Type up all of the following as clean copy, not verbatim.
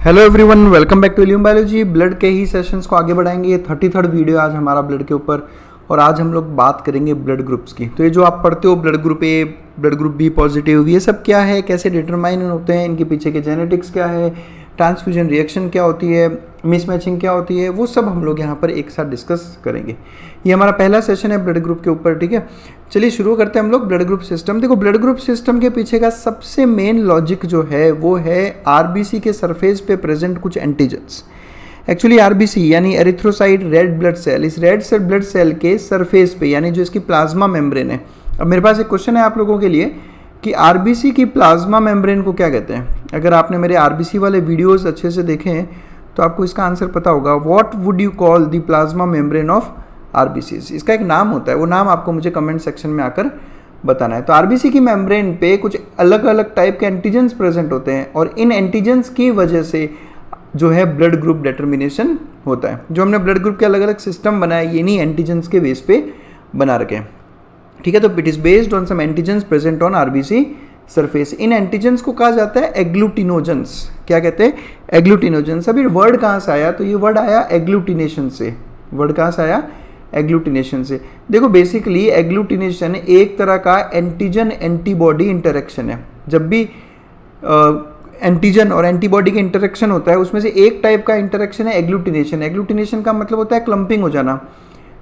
Hello everyone, welcome back to illume biology. Blood के ही sessions को आगे बढ़ाएंगे। ये 33rd वीडियो आज हमारा ब्लड के ऊपर, और आज हम लोग बात करेंगे ब्लड ग्रुप्स की। तो ये जो आप पढ़ते हो blood group A, blood group B positive, ये सब क्या है, कैसे डिटरमाइन होते हैं, इनके पीछे के जेनेटिक्स क्या है, ट्रांसफ्यूजन रिएक्शन क्या होती है, मिसमैचिंग क्या होती है, वो सब हम लोग यहाँ पर एक साथ डिस्कस करेंगे। ये हमारा पहला सेशन है ब्लड ग्रुप के ऊपर, ठीक है। चलिए शुरू करते हैं हम लोग ब्लड ग्रुप सिस्टम। देखो, ब्लड ग्रुप सिस्टम के पीछे का सबसे मेन लॉजिक जो है वो है आरबीसी के सरफेस पे प्रेजेंट कुछ एंटीजेंस। एक्चुअली आरबीसी यानी एरिथ्रोसाइट रेड ब्लड सेल, इस रेड सेल ब्लड सेल के सरफेस पे यानी जो इसकी प्लाज्मा मेम्ब्रेन है। अब मेरे पास एक क्वेश्चन है आप लोगों के लिए कि आरबीसी की प्लाज्मा मेम्ब्रेन को क्या कहते हैं। अगर आपने मेरे आरबीसी वाले वीडियोस अच्छे से देखे हैं तो आपको इसका आंसर पता होगा। What would you call the plasma membrane of RBCs? इसका एक नाम होता है, वो नाम आपको मुझे कमेंट सेक्शन में आकर बताना है। तो आरबीसी की मेम्ब्रेन पे कुछ अलग अलग टाइप के एंटीजेंस प्रेजेंट होते हैं और इन एंटीजेंस की वजह से जो है ब्लड ग्रुप डिटर्मिनेशन होता है। जो हमने ब्लड ग्रुप के अलग अलग सिस्टम बनाए ये नहीं एंटीजेंस के बेस पे बना रखे हैं, ठीक है। तो it is based on some antigens present on RBC surface. इन एंटीजेंस को कहा जाता है एग्लूटिनोजेंस। क्या कहते हैं? एग्लूटिनोजेंस। अभी वर्ड कहाँ से आया? तो ये वर्ड आया एग्लूटिनेशन से। वर्ड कहाँ से आया? एग्लूटिनेशन से। देखो, बेसिकली एग्लूटिनेशन एक तरह का एंटीजन एंटीबॉडी इंटरेक्शन है। जब भी एंटीजन और एंटीबॉडी का इंटरेक्शन होता है उसमें से एक टाइप का इंटरेक्शन है एग्लूटिनेशन। एग्लूटिनेशन का मतलब होता है क्लम्पिंग हो जाना।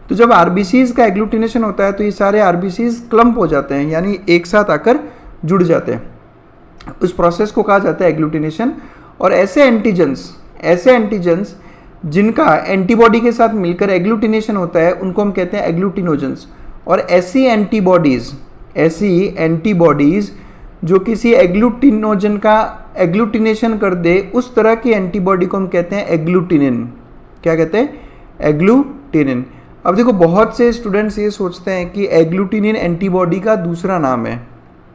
तो जब आरबीसीज का एग्लूटिनेशन होता है तो ये सारे आरबीसीज क्लम्प हो जाते हैं, यानी एक साथ आकर जुड़ जाते हैं। उस प्रोसेस को कहा जाता है एग्लूटिनेशन। और ऐसे एंटीजेंस जिनका एंटीबॉडी के साथ मिलकर एग्लूटिनेशन होता है उनको हम कहते हैं एग्लूटिनोजेंस। और ऐसी एंटीबॉडीज जो किसी एग्लूटिनोजन का एग्लूटिनेशन कर दे उस तरह की एंटीबॉडी को हम कहते हैं एग्लूटिनिन। क्या कहते हैं? एग्लूटिनिन। अब देखो, बहुत से स्टूडेंट्स ये सोचते हैं कि एग्लूटिनिन एंटीबॉडी का दूसरा नाम है,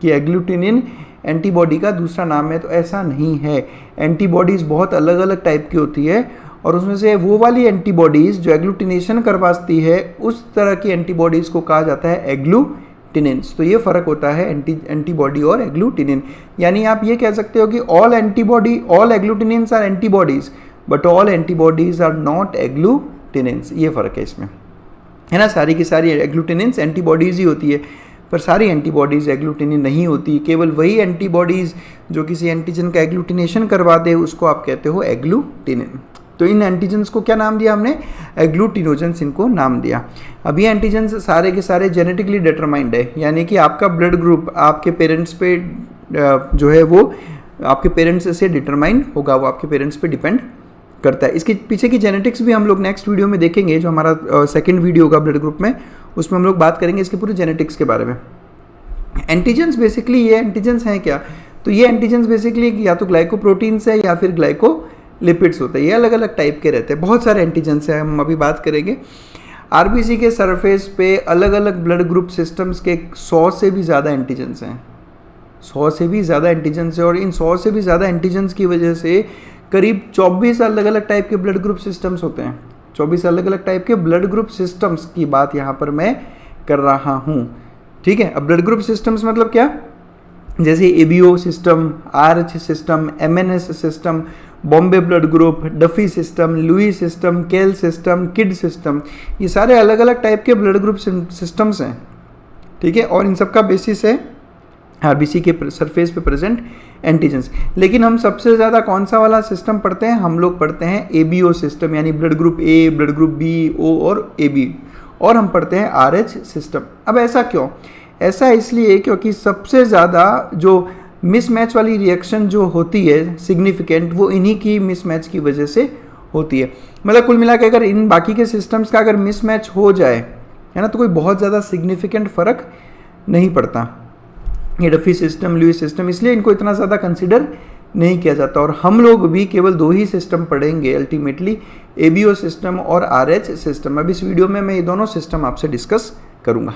कि एग्लूटिनिन एंटीबॉडी का दूसरा नाम है। तो ऐसा नहीं है। एंटीबॉडीज़ बहुत अलग अलग टाइप की होती है और उसमें से वो वाली एंटीबॉडीज़ जो एग्लूटिनेशन कर पाती है उस तरह की एंटीबॉडीज़ को कहा जाता है एग्लूटिनिन्स। तो ये फ़र्क होता है एंटीबॉडी और एग्लूटिनिन। यानी आप ये कह सकते हो कि all agglutinins are antibodies but all antibodies are not agglutinins. ये फ़र्क है इसमें, है ना। सारी की सारी एग्लूटिनिन्स एंटीबॉडीज़ ही होती है पर सारी एंटीबॉडीज़ एग्लूटिनिन नहीं होती। केवल वही एंटीबॉडीज़ जो किसी एंटीजन का एग्लूटिनेशन करवा दे उसको आप कहते हो एग्लूटिनिन। तो इन एंटीजेंस को क्या नाम दिया हमने? एग्लूटिनोजेंस इनको नाम दिया। अब ये एंटीजेंस सारे के सारे जेनेटिकली डिटरमाइंड है, यानी कि आपका ब्लड ग्रुप आपके पेरेंट्स पे जो है वो आपके पेरेंट्स से डिटरमाइन होगा, वो आपके पेरेंट्स पे डिपेंड करता है। इसके पीछे की जेनेटिक्स भी हम लोग नेक्स्ट वीडियो में देखेंगे, जो हमारा सेकेंड वीडियो होगा ब्लड ग्रुप में, उसमें हम लोग बात करेंगे इसके पूरे जेनेटिक्स के बारे में। एंटीजेंस बेसिकली ये एंटीजेंस हैं क्या? तो ये एंटीजेंस बेसिकली या तो ग्लाइकोप्रोटीन्स है या फिर ग्लाइकोलिपिड्स होते हैं। ये अलग अलग टाइप के रहते हैं। बहुत सारे एंटीजेंस हैं, हम अभी बात करेंगे। आरबीसी के सरफेस पे अलग अलग ब्लड ग्रुप सिस्टम्स के 100 से भी ज़्यादा एंटीजेंस हैं। 100 से भी ज़्यादा एंटीजेंस है और इन 100 से भी ज़्यादा एंटीजेंस की वजह से करीब 24 अलग अलग टाइप के ब्लड ग्रुप सिस्टम्स होते हैं। 24 अलग अलग टाइप के ब्लड ग्रुप सिस्टम्स की बात यहाँ पर मैं कर रहा हूँ, ठीक है। अब ब्लड ग्रुप सिस्टम्स मतलब क्या? जैसे ABO system, RH system, MNS system, Bombay blood group, Duffy system, Louis system, केल सिस्टम, किड सिस्टम, ये सारे अलग अलग टाइप के ब्लड ग्रुप सिस्टम्स हैं, ठीक है। और इन सब का बेसिस है आरबीसी के सरफेस पे प्रेजेंट एंटीजेंस। लेकिन हम सबसे ज़्यादा कौन सा वाला सिस्टम पढ़ते हैं? हम लोग पढ़ते हैं एबीओ सिस्टम, यानी blood group A, blood group B, O और एबी, और हम पढ़ते हैं आरएच सिस्टम। अब ऐसा क्यों? ऐसा इसलिए क्योंकि सबसे ज़्यादा जो मिसमैच वाली रिएक्शन जो होती है सिग्निफिकेंट, वो इन्हीं की मिसमैच की वजह से होती है। मतलब कुल मिला के अगर इन बाकी के सिस्टम्स का अगर मिसमैच हो जाए, है ना, तो कोई बहुत ज़्यादा सिग्निफिकेंट फ़र्क नहीं पड़ता। ये डफी सिस्टम, लुई सिस्टम, इसलिए इनको इतना ज़्यादा कंसिडर नहीं किया जाता। और हम लोग भी केवल 2 ही सिस्टम पढ़ेंगे अल्टीमेटली, एबीओ सिस्टम और आरएच सिस्टम। अब इस वीडियो में मैं ये दोनों सिस्टम आपसे डिस्कस करूँगा।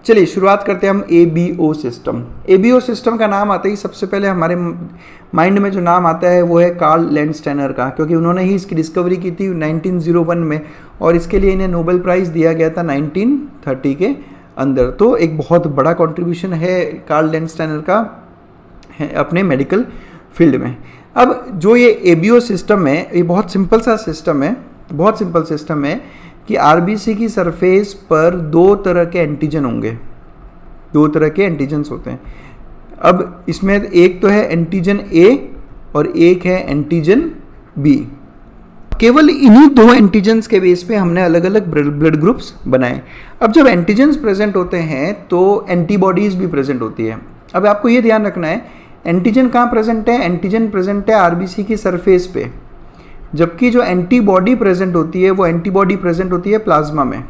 चलिए शुरुआत करते हैं हम एबीओ सिस्टम। एबीओ सिस्टम का नाम आते ही सबसे पहले हमारे माइंड में जो नाम आता है वो है कार्ल लैंडस्टेनर का, क्योंकि उन्होंने ही इसकी डिस्कवरी की थी 1901 में और इसके लिए इन्हें नोबेल प्राइज़ दिया गया था 1930 के अंदर। तो एक बहुत बड़ा कंट्रीब्यूशन है कार्ल लैंडस्टेनर का अपने मेडिकल फील्ड में। अब जो ये एबीओ सिस्टम है, ये बहुत सिंपल सा सिस्टम है, बहुत सिंपल सिस्टम है कि आरबीसी की सरफेस पर दो तरह के एंटीजन होंगे, दो तरह के एंटीजन्स होते हैं। अब इसमें एक तो है एंटीजन ए और एक है एंटीजन बी। केवल इन्हीं दो एंटीजन्स के बेस पे हमने अलग अलग ब्लड ग्रुप्स बनाए। अब जब एंटीजन्स प्रेजेंट होते हैं तो एंटीबॉडीज भी प्रेजेंट होती है। अब आपको ये ध्यान रखना है, एंटीजन कहाँ प्रेजेंट है? एंटीजन प्रेजेंट है आरबीसी की सरफेस पे, जबकि जो एंटीबॉडी प्रेजेंट होती है वो एंटीबॉडी प्रेजेंट होती है प्लाज्मा में,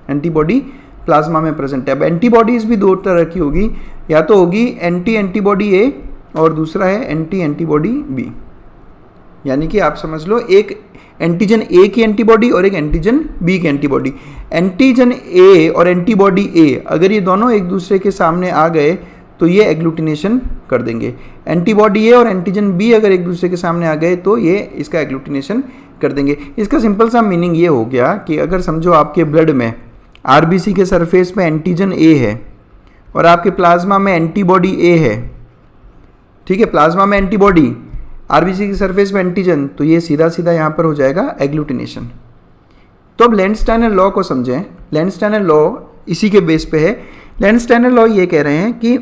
एंटीबॉडी प्लाज्मा में प्रेजेंट है। अब एंटीबॉडीज भी दो तरह की होगी, या तो होगी एंटी एंटीबॉडी ए और दूसरा है एंटी एंटीबॉडी बी। यानी कि आप समझ लो, एक एंटीजन ए की एंटीबॉडी और एक एंटीजन बी की एंटीबॉडी। एंटीजन ए और एंटीबॉडी ए अगर ये दोनों एक दूसरे के सामने आ गए तो ये एग्लूटिनेशन कर देंगे। एंटीबॉडी ए और एंटीजन बी अगर एक दूसरे के सामने आ गए तो ये इसका एग्लूटिनेशन कर देंगे। इसका सिंपल सा मीनिंग ये हो गया कि अगर समझो आपके ब्लड में आरबीसी के सरफेस पे एंटीजन ए है और आपके प्लाज्मा में एंटीबॉडी ए है, ठीक है, प्लाज्मा में एंटीबॉडी, आरबीसी की सरफेस पे एंटीजन, तो ये सीधा सीधा यहाँ पर हो जाएगा एग्लूटिनेशन। तो अब लैंडस्टाइनर लॉ को समझें। लैंडस्टाइनर लॉ इसी के बेस पे है। लैंडस्टाइनर लॉ ये कह रहे हैं कि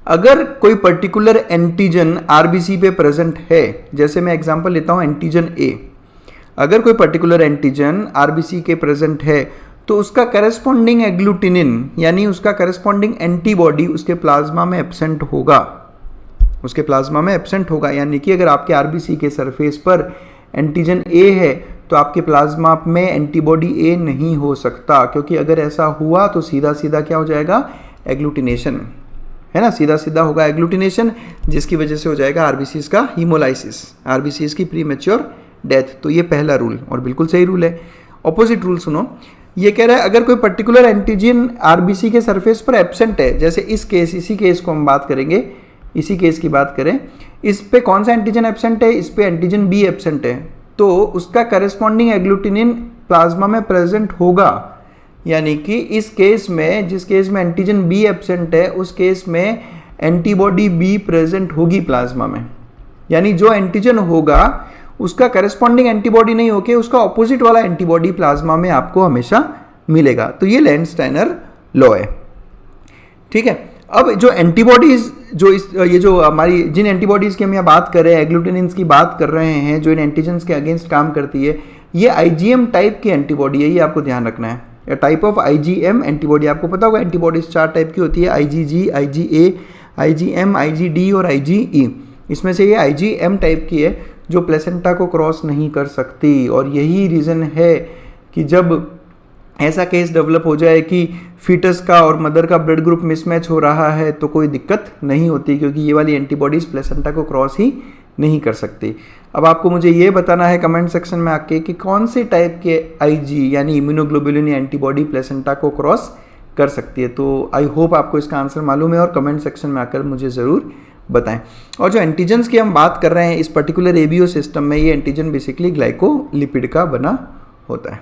अगर कोई पर्टिकुलर एंटीजन आरबीसी पे प्रेजेंट है, जैसे मैं एग्जांपल लेता हूँ एंटीजन ए, अगर कोई पर्टिकुलर एंटीजन आरबीसी के प्रेजेंट है तो उसका करस्पॉन्डिंग एग्लूटिनिन यानी उसका करस्पॉन्डिंग एंटीबॉडी उसके प्लाज्मा में एब्सेंट होगा, उसके प्लाज्मा में एब्सेंट होगा। यानी कि अगर आपके आरबीसी के सरफेस पर एंटीजन ए है तो आपके प्लाज्मा में एंटीबॉडी ए नहीं हो सकता, क्योंकि अगर ऐसा हुआ तो सीधा सीधा क्या हो जाएगा? एग्लूटिनेशन, है ना, सीधा सीधा होगा एग्लूटिनेशन, जिसकी वजह से हो जाएगा आरबीसीज का हीमोलाइसिस, आरबीसीज की प्रीमेच्योर डेथ। तो ये पहला रूल और बिल्कुल सही रूल है। ऑपोजिट रूल सुनो, ये कह रहा है अगर कोई पर्टिकुलर एंटीजन आरबीसी के सरफेस पर एब्सेंट है, जैसे इस केस, इसी केस को हम बात करेंगे, इसी केस की बात करें, इस पे कौन सा एंटीजन एब्सेंट है? इस पे एंटीजन बी एब्सेंट है, तो उसका करस्पॉन्डिंग एग्लूटिनिन प्लाज्मा में प्रेजेंट होगा। यानी कि इस केस में, जिस केस में एंटीजन बी एब्सेंट है, उस केस में एंटीबॉडी बी प्रेजेंट होगी प्लाज्मा में। यानी जो एंटीजन होगा उसका करस्पॉन्डिंग एंटीबॉडी नहीं होके उसका ऑपोजिट वाला एंटीबॉडी प्लाज्मा में आपको हमेशा मिलेगा। तो ये लैंडस्टाइनर लॉ है, ठीक है। अब जो एंटीबॉडीज, जो ये जो हमारी जिन एंटीबॉडीज की हम यहाँ बात कर रहे हैं, एग्लूटिनिन्स की बात कर रहे हैं, जो इन एंटीजन्स के अगेंस्ट काम करती है, ये आईजीएम टाइप की एंटीबॉडी है, ये आपको ध्यान रखना है। टाइप ऑफ आईजीएम एंटीबॉडी, आपको पता होगा एंटीबॉडीज 4 टाइप की होती है, आईजीजी, आईजीए, आईजीएम, आईजीडी और आईजीई। इसमें से ये आईजीएम टाइप की है जो प्लेसेंटा को क्रॉस नहीं कर सकती, और यही रीज़न है कि जब ऐसा केस डेवलप हो जाए कि फीटस का और मदर का ब्लड ग्रुप मिसमैच हो रहा है तो कोई दिक्कत नहीं होती, क्योंकि ये वाली एंटीबॉडीज प्लेसेंटा को क्रॉस ही नहीं कर सकती। अब आपको मुझे ये बताना है कमेंट सेक्शन में आके कि कौन से टाइप के आईजी यानी इम्यूनोग्लोबुलिन एंटीबॉडी प्लेसेंटा को क्रॉस कर सकती है। तो आई होप आपको इसका आंसर मालूम है और कमेंट सेक्शन में आकर मुझे ज़रूर बताएं। और जो एंटीजन्स की हम बात कर रहे हैं इस पर्टिकुलर एबीओ सिस्टम में, ये एंटीजन बेसिकली ग्लाइकोलिपिड का बना होता है।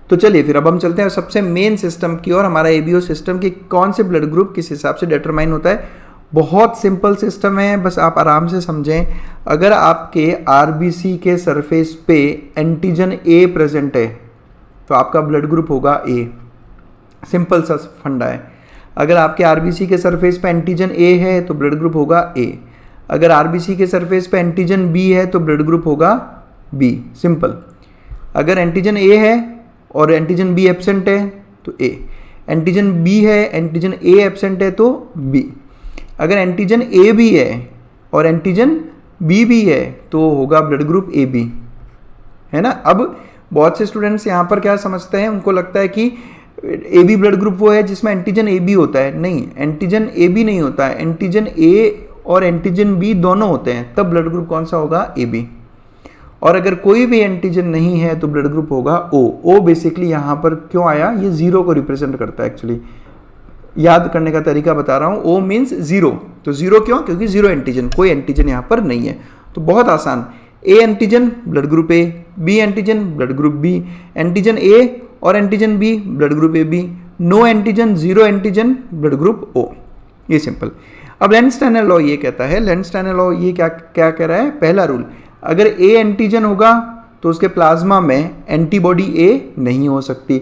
तो चलिए फिर अब हम चलते हैं सबसे मेन सिस्टम की और, हमारा एबीओ सिस्टम की कौन से ब्लड ग्रुप किस हिसाब से डिटरमाइन होता है। बहुत सिंपल सिस्टम है, बस आप आराम से समझें। अगर आपके आरबीसी के सरफेस पे एंटीजन ए प्रेजेंट है तो आपका ब्लड ग्रुप होगा ए, सिंपल सा फंडा है। अगर आपके आरबीसी के सरफेस पे एंटीजन ए है तो ब्लड ग्रुप होगा ए। अगर आरबीसी के सरफेस पे एंटीजन बी है तो ब्लड ग्रुप होगा बी, सिंपल। अगर एंटीजन ए है और एंटीजन बी एब्सेंट है तो ए, एंटीजन बी है, एंटीजन ए एब्सेंट है तो बी। अगर एंटीजन ए भी है और एंटीजन बी भी है तो होगा ब्लड ग्रुप ए बी, है ना। अब बहुत से स्टूडेंट्स यहाँ पर क्या समझते हैं, उनको लगता है कि ए बी ब्लड ग्रुप वो है जिसमें एंटीजन ए बी होता है। नहीं, एंटीजन ए बी नहीं होता है, एंटीजन ए और एंटीजन बी दोनों होते हैं, तब ब्लड ग्रुप कौन सा होगा? A B. और अगर कोई भी एंटीजन नहीं है तो ब्लड ग्रुप होगा ओ। ओ बेसिकली यहाँ पर क्यों आया, ये जीरो को रिप्रेजेंट करता है। एक्चुअली याद करने का तरीका बता रहा हूँ, ओ मीन्स जीरो। तो जीरो क्यों? क्योंकि जीरो एंटीजन, कोई एंटीजन यहाँ पर नहीं है। तो बहुत आसान, A antigen blood group A, B antigen blood group B, antigen A और antigen B blood group A B, no antigen zero antigen blood group O, ये सिंपल। अब लेंस-स्टेनर लॉ ये कहता है, लेंस-स्टेनर लॉ ये क्या क्या कह रहा है, पहला रूल, अगर ए एंटीजन होगा तो उसके प्लाज्मा में एंटीबॉडी ए नहीं हो सकती,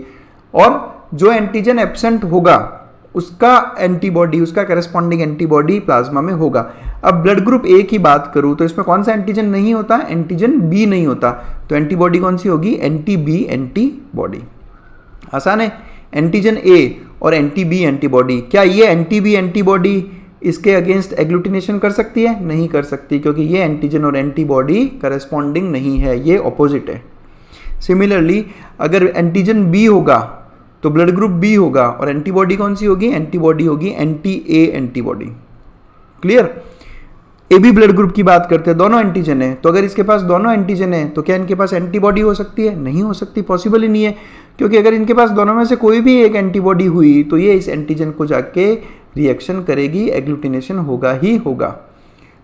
और जो एंटीजन एब्सेंट होगा उसका एंटीबॉडी, उसका करस्पॉन्डिंग एंटीबॉडी प्लाज्मा में होगा। अब ब्लड ग्रुप ए की बात करूं तो इसमें कौन सा एंटीजन नहीं होता, एंटीजन बी नहीं होता, तो एंटीबॉडी कौन सी होगी, एंटी बी एंटीबॉडी। आसान है, एंटीजन ए और एंटी बी एंटीबॉडी। क्या ये एंटी बी एंटीबॉडी इसके अगेंस्ट एग्लूटिनेशन कर सकती है, नहीं कर सकती, क्योंकि ये एंटीजन और एंटीबॉडी करस्पॉन्डिंग नहीं है, ये ऑपोजिट है। सिमिलरली अगर एंटीजन बी होगा तो ब्लड ग्रुप बी होगा, और एंटीबॉडी कौन सी होगी, एंटीबॉडी होगी anti A antibody. Clear. A B blood group की बात करते हैं, दोनों एंटीजन है, तो अगर इसके पास दोनों एंटीजन है तो क्या इनके पास एंटीबॉडी हो सकती है, नहीं हो सकती, पॉसिबल ही नहीं है, क्योंकि अगर इनके पास दोनों में से कोई भी एक एंटीबॉडी हुई तो ये इस एंटीजन को जाके रिएक्शन करेगी, एग्लूटिनेशन होगा ही होगा।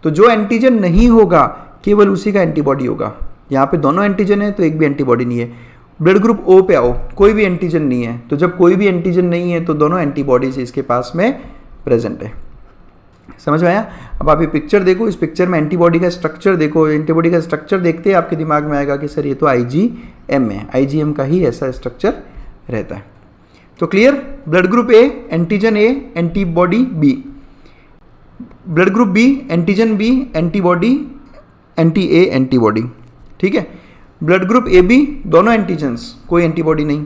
तो जो एंटीजन नहीं होगा केवल उसी का एंटीबॉडी होगा। यहाँ पे दोनों एंटीजन है तो एक भी एंटीबॉडी नहीं है। ब्लड ग्रुप ओ पे आओ, कोई भी एंटीजन नहीं है, तो जब कोई भी एंटीजन नहीं है तो दोनों एंटीबॉडीज इसके पास में प्रेजेंट है। समझ में आया। अब आप ये पिक्चर देखो, इस पिक्चर में एंटीबॉडी का स्ट्रक्चर देखो, एंटीबॉडी का स्ट्रक्चर देखते ही आपके दिमाग में आएगा कि सर ये तो आईजीएम है, आईजीएम का ही ऐसा स्ट्रक्चर रहता है। तो clear, blood group A antigen A antibody B, blood group B antigen B antibody anti A antibody. ठीक है। ब्लड ग्रुप ए बी दोनों एंटीजन्स, कोई एंटीबॉडी नहीं।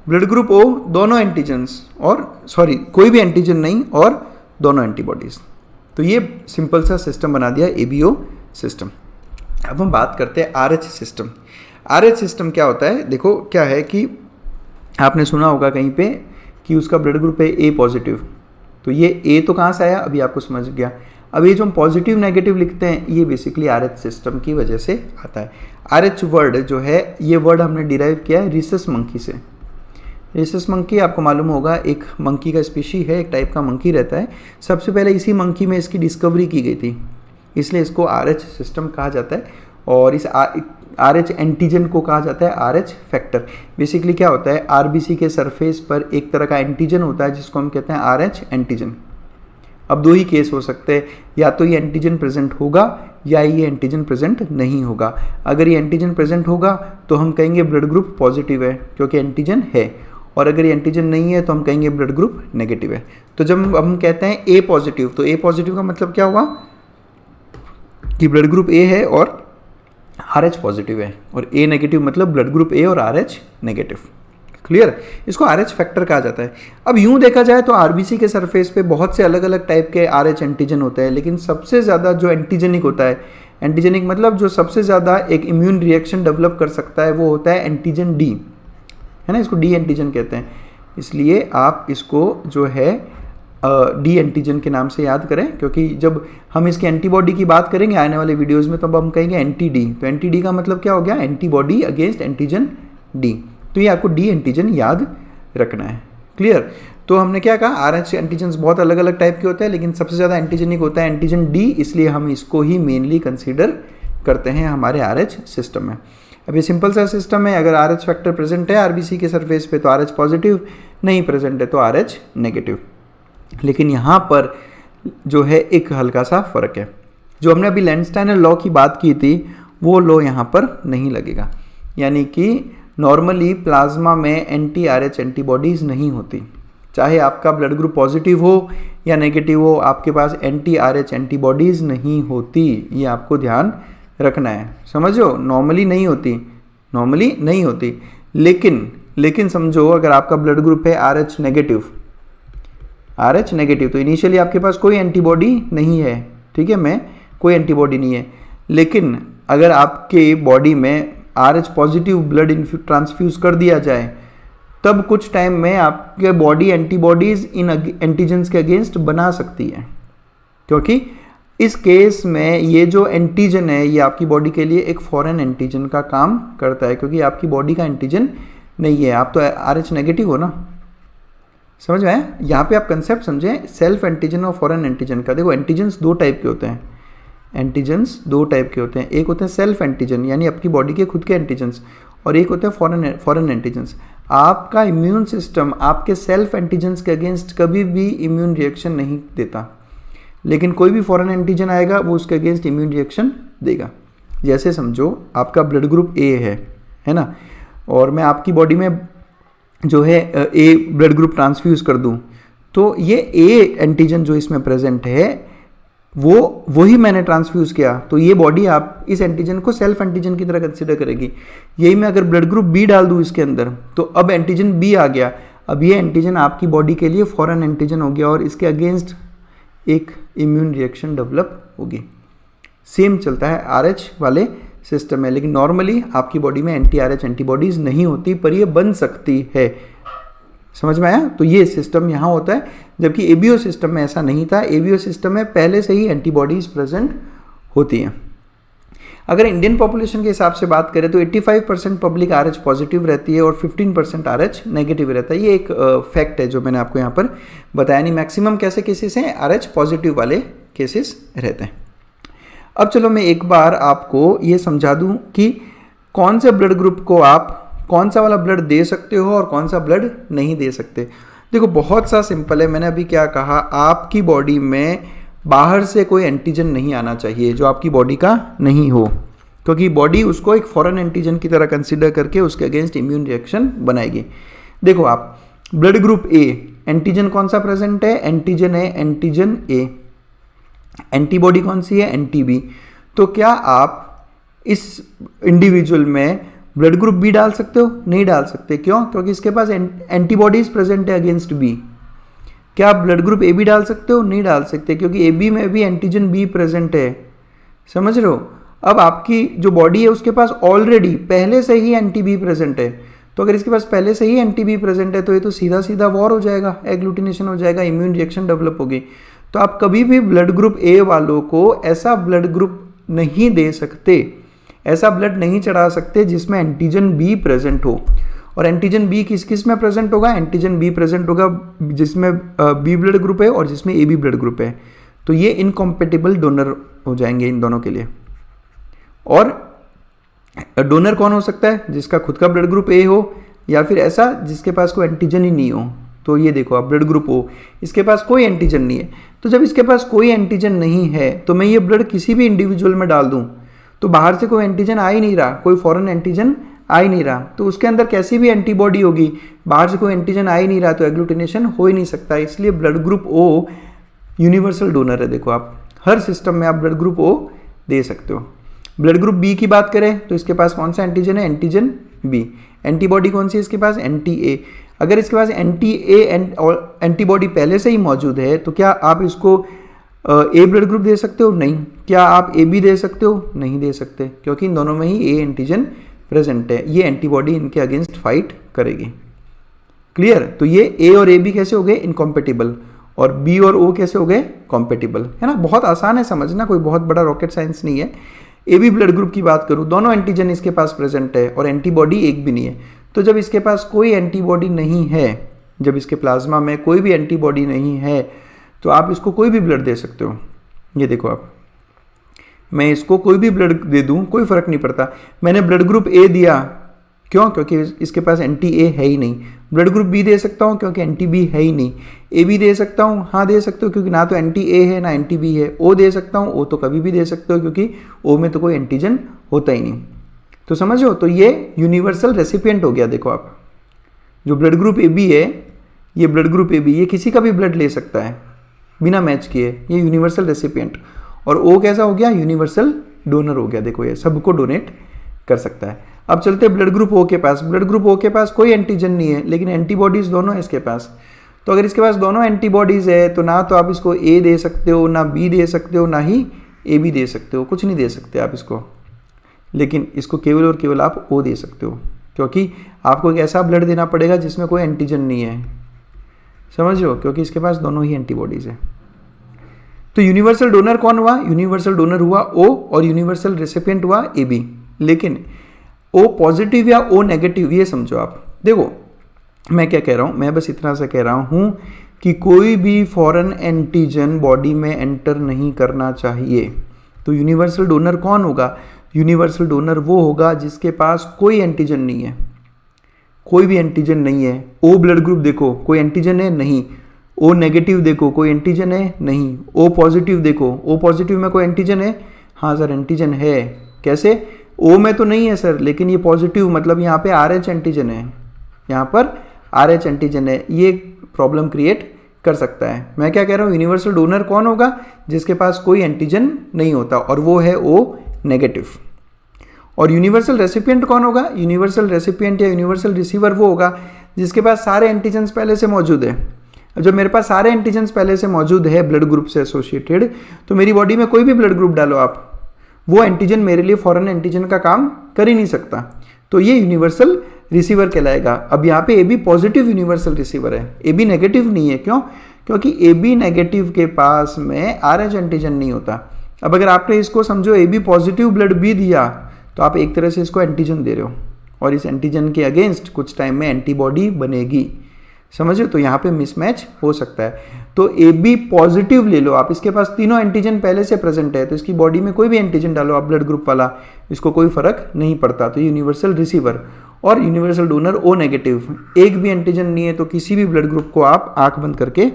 ब्लड ग्रुप ओ दोनों एंटीजन्स और सॉरी कोई भी एंटीजन नहीं और दोनों एंटीबॉडीज। तो ये सिंपल सा सिस्टम बना दिया एबीओ सिस्टम। अब हम बात करते हैं आरएच सिस्टम। आरएच सिस्टम क्या होता है, देखो क्या है कि आपने सुना होगा कहीं पे कि उसका ब्लड ग्रुप है ए पॉजिटिव, तो ये ए तो कहाँ से आया अभी आपको समझ गया। अब ये जो हम पॉजिटिव नेगेटिव लिखते हैं ये बेसिकली आरएच सिस्टम की वजह से आता है। आरएच वर्ड जो है ये वर्ड हमने डिराइव किया है रिसस मंकी से। रिसस मंकी आपको मालूम होगा एक मंकी का स्पीशी है, एक टाइप का मंकी रहता है। सबसे पहले इसी मंकी में इसकी डिस्कवरी की गई थी, इसलिए इसको आरएच सिस्टम कहा जाता है। और इस आरएच एंटीजन को कहा जाता है आरएच फैक्टर। बेसिकली क्या होता है, आरबीसी के सरफेस पर एक तरह का एंटीजन होता है जिसको हम कहते हैं आरएच एंटीजन। अब दो ही केस हो सकते हैं, या तो ये एंटीजन प्रेजेंट होगा या ये एंटीजन प्रेजेंट नहीं होगा। अगर ये एंटीजन प्रेजेंट होगा तो हम कहेंगे ब्लड ग्रुप पॉजिटिव है क्योंकि एंटीजन है, और अगर ये एंटीजन नहीं है तो हम कहेंगे ब्लड ग्रुप नेगेटिव है। तो जब हम कहते हैं ए पॉजिटिव, तो ए पॉजिटिव का मतलब क्या हुआ कि ब्लड ग्रुप ए है और आरएच पॉजिटिव है, और ए नेगेटिव मतलब ब्लड ग्रुप ए और आरएच नेगेटिव। क्लियर। इसको आरएच फैक्टर कहा जाता है। अब यूं देखा जाए तो आरबीसी के सरफेस पे बहुत से अलग अलग टाइप के आरएच एंटीजन होते हैं, लेकिन सबसे ज़्यादा जो एंटीजेनिक होता है, एंटीजेनिक मतलब जो सबसे ज़्यादा एक इम्यून रिएक्शन डेवलप कर सकता है वो होता है एंटीजन डी, है ना, इसको डी एंटीजन कहते हैं। इसलिए आप इसको जो है डी एंटीजन के नाम से याद करें, क्योंकि जब हम इसकी एंटीबॉडी की बात करेंगे आने वाले वीडियोस में तो हम कहेंगे एंटी डी। तो एंटी डी का मतलब क्या हो गया, एंटीबॉडी अगेंस्ट एंटीजन डी। तो ये आपको डी एंटीजन याद रखना है। क्लियर। तो हमने क्या कहा, आरएच एंटीजन बहुत अलग अलग टाइप के होते हैं, लेकिन सबसे ज़्यादा एंटीजेनिक होता है एंटीजन डी, इसलिए हम इसको ही मेनली कंसीडर करते हैं हमारे आरएच सिस्टम में। अब ये सिंपल सा सिस्टम है, अगर आरएच फैक्टर प्रेजेंट है आरबीसी के सरफेस पे तो आरएच पॉजिटिव, नहीं प्रेजेंट है तो आरएच नेगेटिव। लेकिन यहाँ पर जो है एक हल्का सा फ़र्क है, जो हमने अभी लेंस-स्टेनर लॉ की बात की थी वो लॉ यहाँ पर नहीं लगेगा। यानी कि नॉर्मली प्लाज्मा में एंटी आरएच एंटीबॉडीज़ नहीं होती, चाहे आपका ब्लड ग्रुप पॉजिटिव हो या नेगेटिव हो, आपके पास एंटी आरएच एंटीबॉडीज़ नहीं होती, ये आपको ध्यान रखना है। समझो, नॉर्मली नहीं होती, नॉर्मली नहीं होती। लेकिन समझो अगर आपका ब्लड ग्रुप है आरएच नेगेटिव, आरएच नेगेटिव, तो इनिशियली आपके पास कोई एंटीबॉडी नहीं है, ठीक है, में कोई एंटीबॉडी नहीं है। लेकिन अगर आपके बॉडी में आरएच पॉजिटिव ब्लड ट्रांसफ्यूज कर दिया जाए तब कुछ टाइम में आपके बॉडी एंटीबॉडीज़ इन एंटीजन्स के अगेंस्ट बना सकती है, क्योंकि इस केस में ये जो एंटीजन है ये आपकी बॉडी के लिए एक फॉरेन एंटीजन का काम करता है, क्योंकि आपकी बॉडी का एंटीजन नहीं है, आप तो आरएच नेगेटिव हो ना। समझ में आया। यहाँ पे आप कंसेप्ट समझें सेल्फ एंटीजन और फॉरेन एंटीजन का। देखो एंटीजन्स दो टाइप के होते हैं, एंटीजन्स दो टाइप के होते हैं, एक होते हैं सेल्फ एंटीजन यानी आपकी बॉडी के खुद के एंटीजन्स, और एक होते हैं फॉरेन एंटीजन्स। आपका इम्यून सिस्टम आपके सेल्फ एंटीजन्स के अगेंस्ट कभी भी इम्यून रिएक्शन नहीं देता। लेकिन कोई भी फॉरेन एंटीजन आएगा वो उसके अगेंस्ट इम्यून रिएक्शन देगा। जैसे समझो आपका ब्लड ग्रुप ए है ना, और मैं आपकी बॉडी में जो है ए ब्लड ग्रुप ट्रांसफ्यूज कर दूं, तो ये ए एंटीजन जो इसमें प्रेजेंट है वो वही मैंने ट्रांसफ्यूज किया, तो ये बॉडी आप इस एंटीजन को सेल्फ एंटीजन की तरह कंसिडर करेगी। यही मैं अगर ब्लड ग्रुप बी डाल दूं इसके अंदर, तो अब एंटीजन बी आ गया, अब ये एंटीजन आपकी बॉडी के लिए फॉरेन एंटीजन हो गया और इसके अगेंस्ट एक इम्यून रिएक्शन डेवलप होगी। सेम चलता है RH वाले सिस्टम में, लेकिन नॉर्मली आपकी बॉडी में एंटी RH एंटीबॉडीज नहीं होती, पर ये बन सकती है। समझ में आया? तो ये सिस्टम यहाँ होता है, जबकि ABO सिस्टम में ऐसा नहीं था। ABO सिस्टम में पहले से ही एंटीबॉडीज प्रेजेंट होती हैं। अगर इंडियन पॉपुलेशन के हिसाब से बात करें तो 85% पब्लिक RH पॉजिटिव रहती है और 15% RH नेगेटिव रहता है। ये एक फैक्ट है जो मैंने आपको यहाँ पर बताया नहीं। मैक्सिमम कैसे केसेस हैं? RH पॉजिटिव वाले केसेस रहते हैं। अब चलो मैं एक बार आपको ये समझा दूं कि कौन से ब्लड ग्रुप को आप कौन सा वाला ब्लड दे सकते हो और कौन सा ब्लड नहीं दे सकते। देखो बहुत सा सिंपल है। मैंने अभी क्या कहा, आपकी बॉडी में बाहर से कोई एंटीजन नहीं आना चाहिए जो आपकी बॉडी का नहीं हो, क्योंकि बॉडी उसको एक फॉरेन एंटीजन की तरह कंसिडर करके उसके अगेंस्ट इम्यून रिएक्शन बनाएगी। देखो आप ब्लड ग्रुप ए, एंटीजन कौन सा प्रेजेंट है? एंटीजन है एंटीजन ए। एंटीबॉडी कौन सी है? Anti B. तो क्या आप इस इंडिविजुअल में ब्लड ग्रुप बी डाल सकते हो? नहीं डाल सकते। क्यों? क्योंकि इसके पास एंटीबॉडीज प्रेजेंट है अगेंस्ट बी। क्या आप ब्लड ग्रुप ए बी डाल सकते हो? नहीं डाल सकते, क्योंकि ए बी में भी एंटीजन बी प्रेजेंट है। समझ रहे हो? अब आपकी जो बॉडी है उसके पास ऑलरेडी पहले से ही एंटी बी प्रेजेंट है, तो अगर इसके पास पहले से ही एंटी बी प्रेजेंट है तो ये तो सीधा सीधा वॉर हो जाएगा, एग्लूटिनेशन हो जाएगा, इम्यून रिएक्शन डेवलप होगी। तो आप कभी भी ब्लड ग्रुप ए वालों को ऐसा ब्लड ग्रुप नहीं दे सकते, ऐसा ब्लड नहीं चढ़ा सकते जिसमें एंटीजन बी प्रेजेंट हो। और एंटीजन बी किस किस में प्रेजेंट होगा? एंटीजन बी प्रेजेंट होगा जिसमें बी ब्लड ग्रुप है और जिसमें ए बी ब्लड ग्रुप है। तो ये इनकॉम्पेटिबल डोनर हो जाएंगे इन दोनों के लिए। और डोनर कौन हो सकता है? जिसका खुद का ब्लड ग्रुप ए हो, या फिर ऐसा जिसके पास कोई एंटीजन ही नहीं हो। तो ये देखो आप ब्लड ग्रुप ओ, इसके पास कोई एंटीजन नहीं है। तो जब इसके पास कोई एंटीजन नहीं है तो मैं ये ब्लड किसी भी इंडिविजुअल में डाल दूं तो बाहर से कोई एंटीजन आ ही नहीं रहा, कोई फॉरेन एंटीजन आ ही नहीं रहा, तो उसके अंदर कैसी भी एंटीबॉडी होगी, बाहर से कोई एंटीजन आ ही नहीं रहा तो एग्लूटिनेशन हो ही नहीं सकता। इसलिए blood group O universal donor है। देखो आप हर सिस्टम में आप ब्लड ग्रुप ओ दे सकते हो। ब्लड ग्रुप बी की बात करें तो इसके पास कौन सा एंटीजन है? Antigen B. एंटीबॉडी कौन सी है इसके पास? Anti A. अगर इसके पास एंटी ए एंटीबॉडी पहले से ही मौजूद है तो क्या आप इसको ए ब्लड ग्रुप दे सकते हो? नहीं। क्या आप ए बी दे सकते हो? नहीं दे सकते, क्योंकि इन दोनों में ही ए एंटीजन प्रेजेंट है। ये एंटीबॉडी इनके अगेंस्ट फाइट करेगी। क्लियर? तो ये ए और ए बी कैसे हो गए? इनकॉम्पेटिबल। और बी और ओ कैसे हो गए? कॉम्पेटिबल। है ना? बहुत आसान है समझना, कोई बहुत बड़ा रॉकेट साइंस नहीं है। ए बी ब्लड ग्रुप की बात करूं, दोनों एंटीजन इसके पास प्रेजेंट है और एंटीबॉडी एक भी नहीं है। तो जब इसके पास कोई एंटीबॉडी नहीं है, जब इसके प्लाज्मा में कोई भी एंटीबॉडी नहीं है, तो आप इसको कोई भी ब्लड दे सकते हो। ये देखो आप, मैं इसको कोई भी ब्लड दे दूं कोई फर्क नहीं पड़ता। मैंने ब्लड ग्रुप ए दिया, क्यों? क्योंकि इसके पास एंटी ए है ही नहीं। ब्लड ग्रुप बी दे सकता हूं क्योंकि एंटी बी है ही नहीं। ए बी दे सकता हूं, हाँ दे सकते हो, क्योंकि ना तो एंटी ए है ना एंटी बी है। ओ दे सकता हूं, ओ तो कभी भी दे सकते हो क्योंकि ओ में तो कोई एंटीजन होता ही नहीं। तो समझो, तो ये यूनिवर्सल रेसिपिएंट हो गया। देखो आप, जो ब्लड ग्रुप ए बी है, ये ब्लड ग्रुप ए बी, ये किसी का भी ब्लड ले सकता है बिना मैच किए, ये यूनिवर्सल रेसिपिएंट। और ओ कैसा हो गया? यूनिवर्सल डोनर हो गया। देखो ये सबको डोनेट कर सकता है। अब चलते ब्लड ग्रुप ओ के पास। ब्लड ग्रुप ओ के पास कोई एंटीजन नहीं है, लेकिन एंटीबॉडीज दोनों है इसके पास। तो अगर इसके पास दोनों एंटीबॉडीज है तो ना तो आप इसको ए दे सकते हो, ना बी दे सकते हो, ना ही ए बी दे सकते हो, कुछ नहीं दे सकते आप इसको। लेकिन इसको केवल और केवल आप ओ दे सकते हो, क्योंकि आपको एक ऐसा ब्लड देना पड़ेगा जिसमें कोई एंटीजन नहीं है। समझ लो, क्योंकि इसके पास दोनों ही एंटीबॉडीज है। तो यूनिवर्सल डोनर कौन हुआ? यूनिवर्सल डोनर हुआ ओ और यूनिवर्सल रेसिपिएंट हुआ ए बी। लेकिन ओ पॉजिटिव या ओ नेगेटिव, ये समझो आप। देखो मैं क्या कह रहा हूं, मैं बस इतना सा कह रहा हूं कि कोई भी फॉरेन एंटीजन बॉडी में एंटर नहीं करना चाहिए। तो यूनिवर्सल डोनर कौन होगा? यूनिवर्सल डोनर वो होगा जिसके पास कोई एंटीजन नहीं है, कोई भी एंटीजन नहीं है। ओ ब्लड ग्रुप देखो, कोई एंटीजन है नहीं। ओ नेगेटिव देखो कोई एंटीजन है नहीं, ओ पॉजिटिव देखो, ओ पॉजिटिव में कोई एंटीजन है, हाँ सर एंटीजन है, कैसे, ओ में तो नहीं है सर, लेकिन ये पॉजिटिव मतलब यहाँ पे RH एंटीजन है, यहाँ पर RH एंटीजन है, ये प्रॉब्लम क्रिएट कर सकता है। मैं क्या कह रहा हूँ, यूनिवर्सल डोनर कौन होगा, जिसके पास कोई एंटीजन नहीं होता, और वो है O नेगेटिव। और यूनिवर्सल रेसिपिएंट कौन होगा, यूनिवर्सल रेसिपिएंट या यूनिवर्सल रिसीवर वो होगा जिसके पास सारे एंटीजन्स पहले से मौजूद है। जब मेरे पास सारे एंटीजन्स पहले से मौजूद है ब्लड ग्रुप से एसोसिएटेड, तो मेरी बॉडी में कोई भी ब्लड ग्रुप डालो आप, वो एंटीजन मेरे लिए फॉरेन एंटीजन का काम कर ही नहीं सकता, तो ये यूनिवर्सल रिसीवर कहलाएगा। अब यहाँ पे AB पॉजिटिव यूनिवर्सल रिसीवर है, AB नेगेटिव नहीं है, क्यों, क्योंकि AB नेगेटिव के पास में RH एंटीजन नहीं होता। अब अगर आपने इसको समझो AB पॉजिटिव ब्लड भी दिया, तो आप एक तरह से इसको एंटीजन दे रहे हो, और इस एंटीजन के अगेंस्ट कुछ टाइम में एंटीबॉडी बनेगी, समझे, तो यहाँ पे मिसमैच हो सकता है। तो AB पॉजिटिव ले लो आप, इसके पास तीनों एंटीजन पहले से प्रेजेंट है, तो इसकी बॉडी में कोई भी एंटीजन डालो आप ब्लड ग्रुप वाला, इसको कोई फर्क नहीं पड़ता, तो यूनिवर्सल रिसीवर। और यूनिवर्सल डोनर O नेगेटिव, एक भी एंटीजन नहीं है, तो किसी भी ब्लड ग्रुप को आप आंख बंद करके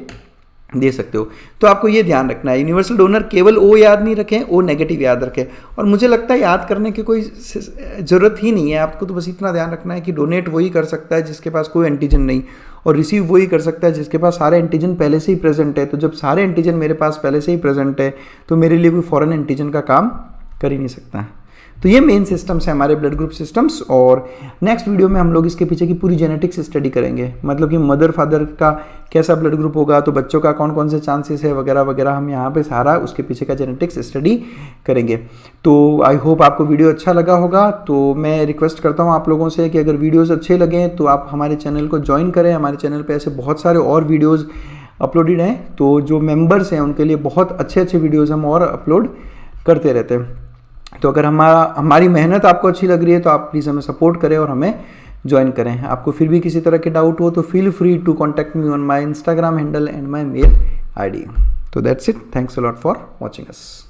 दे सकते हो। तो आपको ये ध्यान रखना है, यूनिवर्सल डोनर केवल O याद नहीं रखें, O नेगेटिव याद रखें। और मुझे लगता है याद करने की कोई ज़रूरत ही नहीं है, आपको तो बस इतना ध्यान रखना है कि डोनेट वही कर सकता है जिसके पास कोई एंटीजन नहीं, और रिसीव वही कर सकता है जिसके पास सारे एंटीजन पहले से ही प्रेजेंट है। तो जब सारे एंटीजन मेरे पास पहले से ही प्रेजेंट है, तो मेरे लिए कोई फॉरेन एंटीजन का काम कर ही नहीं सकता। तो ये मेन सिस्टम्स है हमारे ब्लड ग्रुप सिस्टम्स, और नेक्स्ट वीडियो में हम लोग इसके पीछे की पूरी जेनेटिक्स स्टडी करेंगे, मतलब कि मदर फादर का कैसा ब्लड ग्रुप होगा, तो बच्चों का कौन कौन से चांसेस है वगैरह वगैरह, हम यहाँ पे सारा उसके पीछे का जेनेटिक्स स्टडी करेंगे। तो आई होप आपको वीडियो अच्छा लगा होगा। तो मैं रिक्वेस्ट करता हूँ आप लोगों से कि अगर वीडियोज़ अच्छे लगें तो आप हमारे चैनल को ज्वाइन करें। हमारे चैनल पर ऐसे बहुत सारे और वीडियोज़ अपलोडेड हैं, तो जो मेम्बर्स हैं उनके लिए बहुत अच्छे अच्छे वीडियोज़ हम और अपलोड करते रहते हैं। तो अगर हमारी मेहनत आपको अच्छी लग रही है तो आप प्लीज़ हमें सपोर्ट करें और हमें ज्वाइन करें। आपको फिर भी किसी तरह के डाउट हो तो feel free to contact me on my Instagram handle and my mail ID। तो that's it, thanks a lot for watching us.